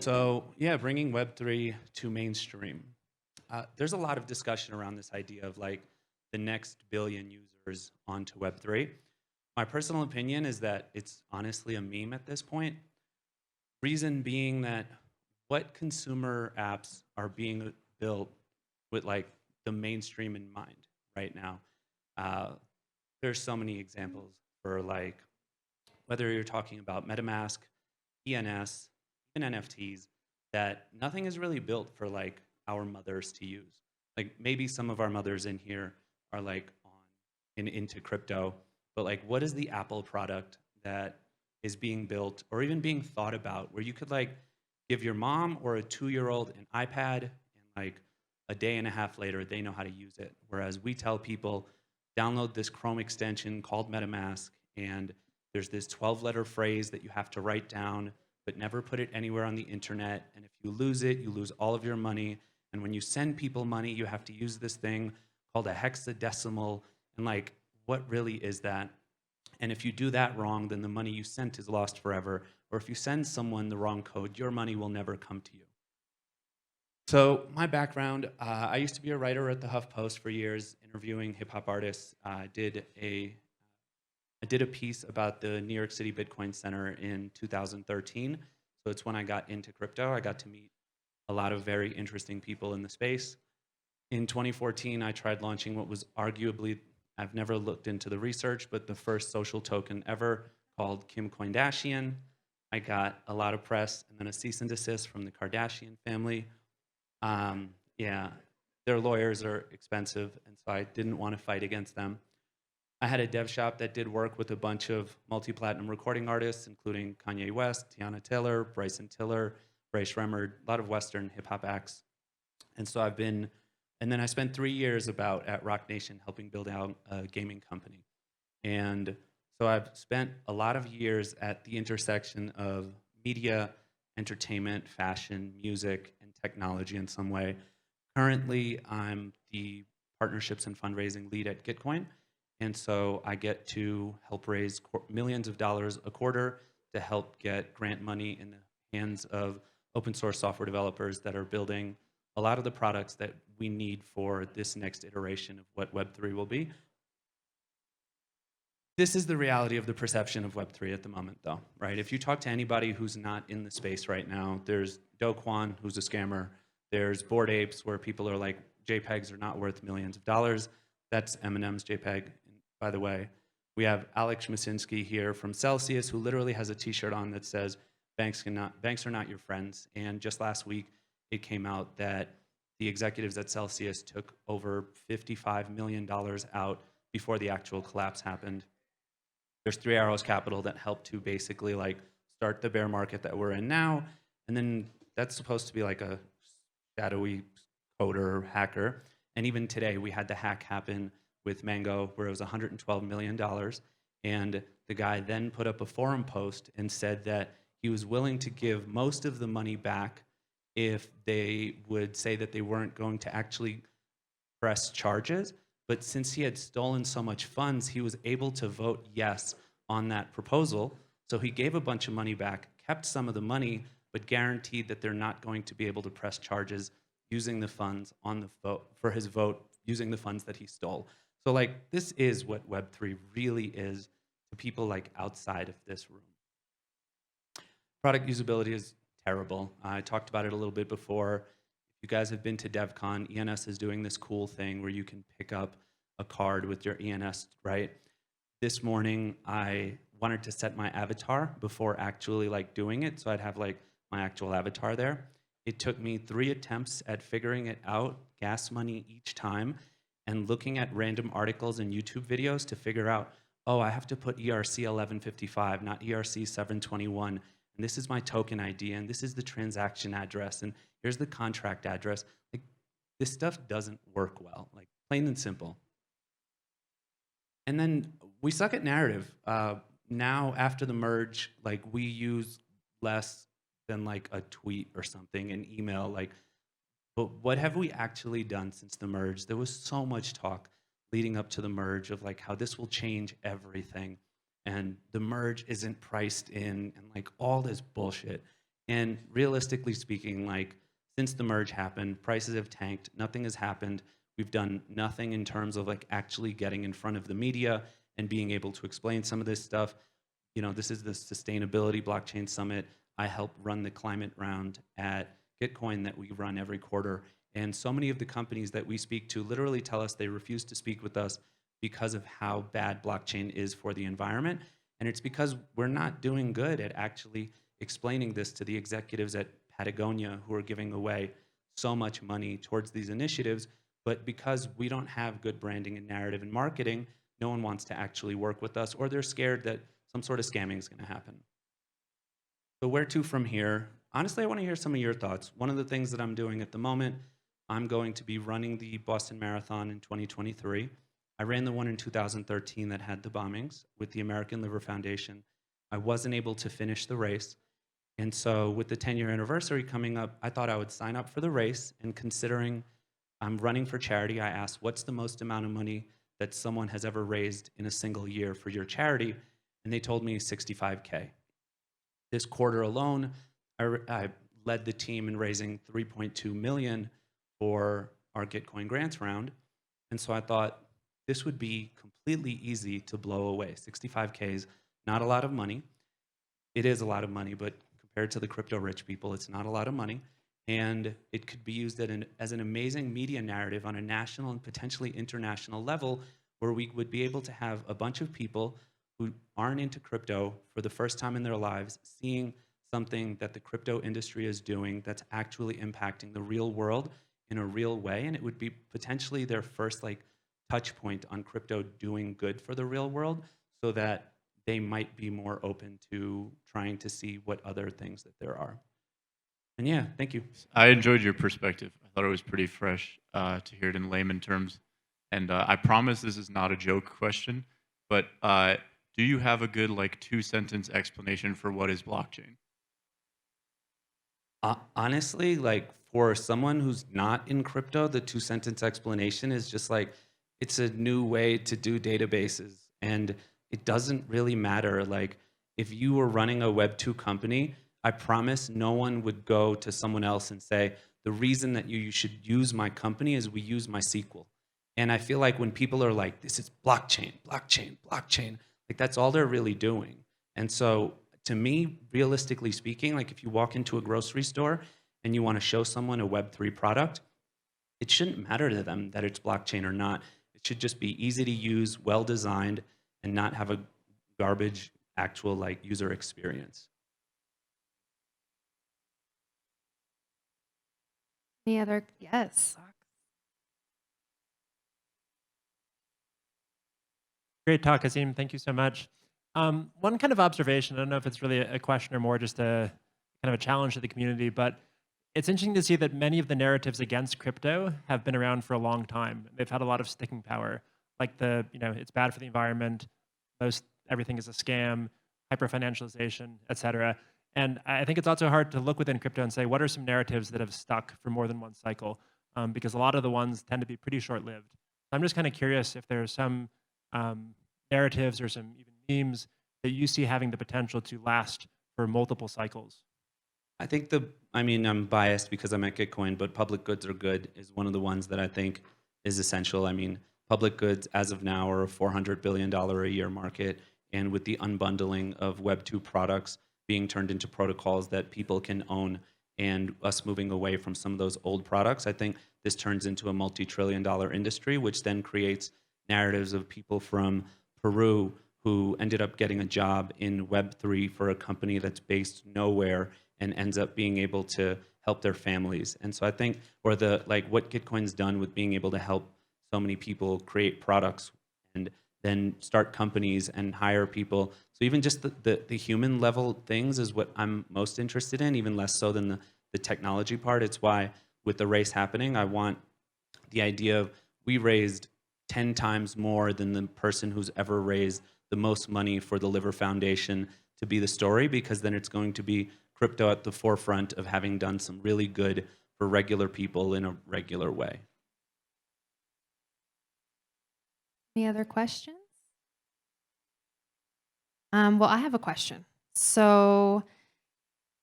So yeah, bringing Web3 to mainstream. There's a lot of discussion around this idea of like the next billion users onto Web3. My personal opinion is that it's honestly a meme at this point. Reason being that what consumer apps are being built with like the mainstream in mind right now? Uh, there's so many examples for like whether you're talking about MetaMask, ENS, even NFTs, that nothing is really built for like our mothers to use. Like maybe some of our mothers in here are like on into crypto, but like what is the Apple product that is being built or even being thought about where you could like give your mom or a 2-year old an iPad and like a day and a half later they know how to use it. Whereas we tell people download this Chrome extension called MetaMask and there's this 12-letter phrase that you have to write down but never put it anywhere on the internet. And if you lose it, you lose all of your money. And when you send people money, you have to use this thing called a hexadecimal. And like, what really is that? And if you do that wrong, then the money you sent is lost forever. Or if you send someone the wrong code, your money will never come to you. So my background, I used to be a writer at the HuffPost for years, interviewing hip hop artists. I did a piece about the New York City Bitcoin Center in 2013. So it's when I got into crypto. I got to meet a lot of very interesting people in the space. In 2014, I tried launching what was arguably, I've never looked into the research, but the first social token ever called Kim Kardashian. I got a lot of press and then a cease and desist from the Kardashian family. Yeah, their lawyers are expensive, and so I didn't want to fight against them. I had a dev shop that did work with a bunch of multi-platinum recording artists, including Kanye West, Tiana Taylor, Bryson Tiller, Ray Shremmerd, a lot of Western hip-hop acts. And so and then I spent 3 years about at Rock Nation helping build out a gaming company. And so I've spent a lot of years at the intersection of media, entertainment, fashion, music, and technology in some way. Currently, I'm the partnerships and fundraising lead at Gitcoin. And so I get to help raise millions of dollars a quarter to help get grant money in the hands of open source software developers that are building a lot of the products that we need for this next iteration of what Web3 will be. This is the reality of the perception of Web3 at the moment, though, right? If you talk to anybody who's not in the space right now, there's Do Kwon, who's a scammer. There's Bored Apes, where people are like, JPEGs are not worth millions of dollars. That's Eminem's JPEG, by the way. We have Alex Masinski here from Celsius, who literally has a T-shirt on that says, banks are not your friends. And just last week, it came out that the executives at Celsius took over $55 million out before the actual collapse happened. There's Three Arrows Capital that helped to basically like start the bear market that we're in now. And then that's supposed to be like a shadowy coder hacker. And even today, we had the hack happen with Mango, where it was $112 million. And the guy then put up a forum post and said that he was willing to give most of the money back if they would say that they weren't going to actually press charges. But since he had stolen so much funds, he was able to vote yes on that proposal. So he gave a bunch of money back, kept some of the money, but guaranteed that they're not going to be able to press charges using the funds on the vote for his vote, using the funds that he stole. So like this is what Web3 really is to people like outside of this room. Product usability is terrible. I talked about it a little bit before. You guys have been to DevCon, ENS is doing this cool thing where you can pick up a card with your ENS, right? This morning, I wanted to set my avatar before actually like doing it, so I'd have like my actual avatar there. It took me 3 attempts at figuring it out, gas money each time, and looking at random articles and YouTube videos to figure out, oh, I have to put ERC 1155, not ERC 721. And this is my token ID, and this is the transaction address, and here's the contract address. Like, this stuff doesn't work well, like plain and simple. And then we suck at narrative. Now, after the merge, like we use less than like a tweet or something, an email. Like, but what have we actually done since the merge? There was so much talk leading up to the merge of like how this will change everything. And the merge isn't priced in and like all this bullshit. And realistically speaking, like since the merge happened, prices have tanked, nothing has happened. We've done nothing in terms of like actually getting in front of the media and being able to explain some of this stuff. You know, this is the Sustainability Blockchain Summit. I help run the climate round at Gitcoin that we run every quarter. And so many of the companies that we speak to literally tell us they refuse to speak with us because of how bad blockchain is for the environment. And it's because we're not doing good at actually explaining this to the executives at Patagonia who are giving away so much money towards these initiatives. But because we don't have good branding and narrative and marketing, no one wants to actually work with us, or they're scared that some sort of scamming is going to happen. So where to from here? Honestly, I want to hear some of your thoughts. One of the things that I'm doing at the moment, I'm going to be running the Boston Marathon in 2023. I ran the one in 2013 that had the bombings with the American Liver Foundation. I wasn't able to finish the race. And so with the 10-year anniversary coming up, I thought I would sign up for the race. And considering I'm running for charity, I asked, what's the most amount of money that someone has ever raised in a single year for your charity? And they told me 65K. This quarter alone, I led the team in raising 3.2 million for our Gitcoin grants round. And so I thought this would be completely easy to blow away. 65K is not a lot of money. It is a lot of money, but compared to the crypto rich people, it's not a lot of money. And it could be used as an amazing media narrative on a national and potentially international level, where we would be able to have a bunch of people who aren't into crypto for the first time in their lives seeing something that the crypto industry is doing that's actually impacting the real world in a real way. And it would be potentially their first like touch point on crypto doing good for the real world, so that they might be more open to trying to see what other things that there are. And yeah, thank you. I enjoyed your perspective. I thought it was pretty fresh to hear it in layman terms. And I promise this is not a joke question, but do you have a good like 2-sentence explanation for what is blockchain? Honestly, like for someone who's not in crypto, the 2 sentence explanation is just like it's a new way to do databases. And it doesn't really matter. Like if you were running a Web2 company, I promise no one would go to someone else and say, the reason that you should use my company is we use MySQL. And I feel like when people are like, this is blockchain, blockchain, blockchain, like that's all they're really doing. And so to me, realistically speaking, like if you walk into a grocery store and you want to show someone a Web3 product, it shouldn't matter to them that it's blockchain or not. It should just be easy to use, well designed, and not have a garbage actual like user experience. Any other? Yes. Great talk, Azeem. Thank you so much. One kind of observation, I don't know if it's really a question or more just a kind of a challenge to the community, but it's interesting to see that many of the narratives against crypto have been around for a long time. They've had a lot of sticking power, like it's bad for the environment, everything is a scam, hyper-financialization, et cetera. And I think it's also hard to look within crypto and say, what are some narratives that have stuck for more than one cycle? Because a lot of the ones tend to be pretty short-lived. I'm just kind of curious if there's some narratives or some even memes that you see having the potential to last for multiple cycles. I think I'm biased because I'm at Gitcoin, but public goods are good is one of the ones that I think is essential. I mean, public goods as of now are a $400 billion a year market. And with the unbundling of Web2 products being turned into protocols that people can own, and us moving away from some of those old products, I think this turns into a multi-trillion-dollar industry, which then creates narratives of people from Peru who ended up getting a job in Web3 for a company that's based nowhere and ends up being able to help their families. And so I think, or what Gitcoin's done with being able to help so many people create products and then start companies and hire people. So even just the human level things is what I'm most interested in, even less so than the technology part. It's why with the race happening, I want the idea of we raised 10 times more than the person who's ever raised the most money for the Liver Foundation to be the story, because then it's going to be crypto at the forefront of having done some really good for regular people in a regular way. Any other questions? Well, I have a question. So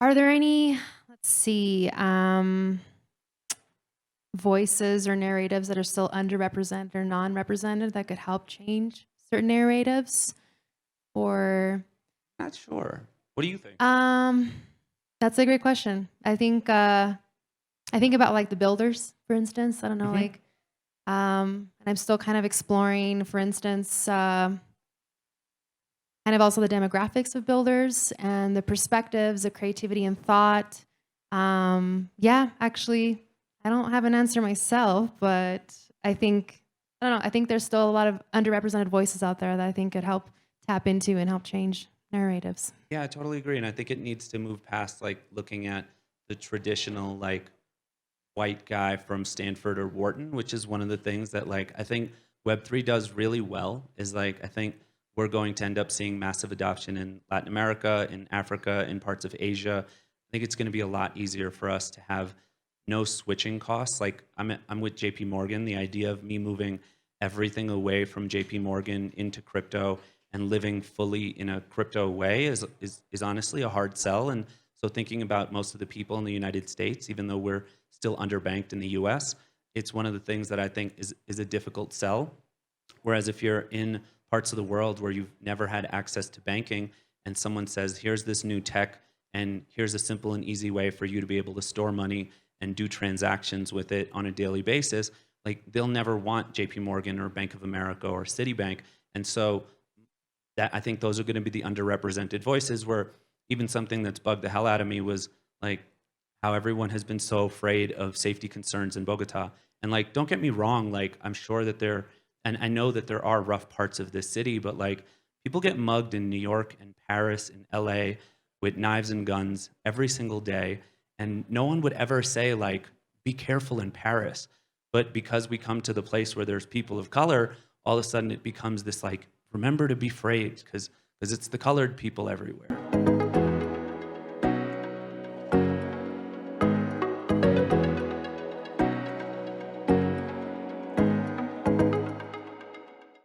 Are there any, let's see, voices or narratives that are still underrepresented or non-represented that could help change certain narratives? Or Not sure. What do you think? that's a great question. I think about like the builders, for instance. I don't know, like, and I'm still kind of exploring, for instance, kind of also the demographics of builders and the perspectives, the creativity and thought. Yeah, actually, I don't have an answer myself, but I don't know. I think there's still a lot of underrepresented voices out there that I think could help tap into and help change narratives. Yeah, I totally agree. And I think it needs to move past like looking at the traditional like white guy from Stanford or Wharton, which is one of the things that like I think Web3 does really well is like I think we're going to end up seeing massive adoption in Latin America, in Africa, in parts of Asia. I think it's going to be a lot easier for us to have no switching costs. Like I'm with JP Morgan. The idea of me moving everything away from JP Morgan into crypto and living fully in a crypto way is honestly a hard sell. And so thinking about most of the people in the United States, even though we're still underbanked in the US, it's one of the things that I think is a difficult sell. Whereas if you're in parts of the world where you've never had access to banking and someone says, here's this new tech and here's a simple and easy way for you to be able to store money and do transactions with it on a daily basis, like they'll never want JP Morgan or Bank of America or Citibank. And so that I think those are going to be the underrepresented voices where even something that's bugged the hell out of me was like how everyone has been so afraid of safety concerns in Bogota. And like, don't get me wrong, like I'm sure that and I know that there are rough parts of this city, but like people get mugged in New York and Paris and LA with knives and guns every single day. And no one would ever say like, be careful in Paris. But because we come to the place where there's people of color, all of a sudden it becomes this like, remember to be afraid because it's the colored people everywhere.